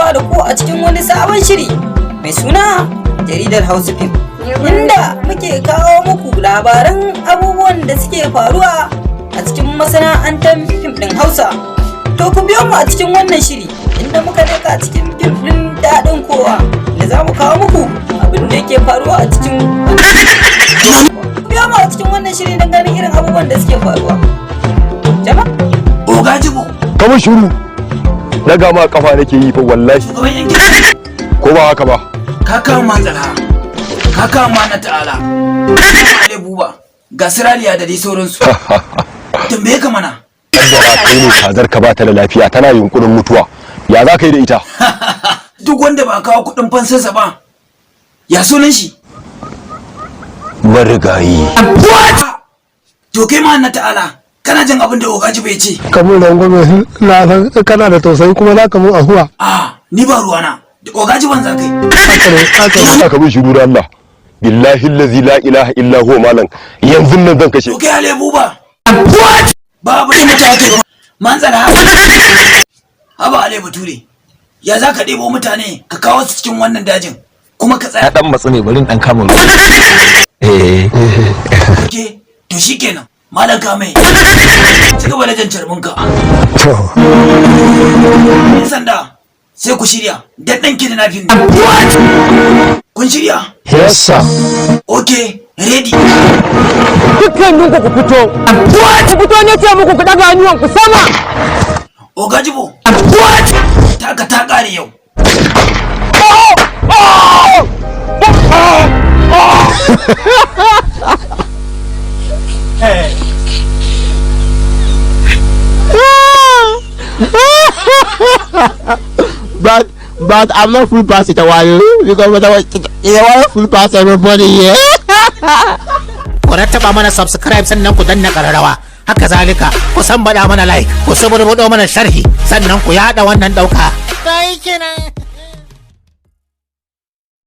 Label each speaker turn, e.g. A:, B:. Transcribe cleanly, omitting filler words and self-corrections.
A: kasancewa da ku a cikin wani sabon shiri mai suna jaridar Hausa Fim, inda muke kawo muku labaran abubuwan da suke faruwa a cikin masana'antar fim ɗin Hausa. To ku biyo mu a cikin wannan shiri inda muka leka cikin fim ɗin daɗin kowa da za mu kawo muku abin da yake faruwa a cikin ku biyo mu a cikin wannan shiri don ganin irin abubuwan da suke faruwa. Jama'a
B: Oga Jibo
C: kama shuru daga ma kafa nake yi fa wallahi ko ba haka ba
B: ka kama matsala ka kama na ta'ala ka ale buba ga siraliya da dai sauransu tambaye ka mana
C: kaddara kai ne kazar ka ba ta da lafiya tana yunkurin mutuwa ya za ka yi da ita
B: duk wanda ba kawo kudin fansarsa ba ya sunan shi
C: marigayi.
B: To kai ma na ta'ala kana jin abin da Ogaji bai ce
D: kamar rangwame na san kana da tausayi kuma za ka mun ahuwa.
B: Ni ba ruwana da Ogaji ban za kai
C: haka bin shiru da Allah billahi allazi la ilaha illa huwa malan yanzu nan zan kashe.
B: To kai alebu ba babu da mutane manzara haba alebu ture ya za ka ɗebo mutane ka kawo su cikin wannan dajin kuma ka tsaya
E: dan matsu ne bari dan kama ruwa
B: to shikenan malam kamai ci gaba da jan carbinka yan sanda sai ku shirya dan ɗan kidnapping kun shirya?
C: Yes sir.
B: Okay, ready.
D: Dukkan ku fito. Ku fito ne ce muku ku daga hannuwan ku sama.
B: Ogajibo. Taka ta kare yau.
D: But I'm not full pass it a while because I want full pass everybody here.
F: Ku rattaba mana subscribe sannan ku danna kararrawa. Haka zalika ku san bada mana like, ku saburbudo mana sharhi sannan ku yada wannan dauka. Kai kenan.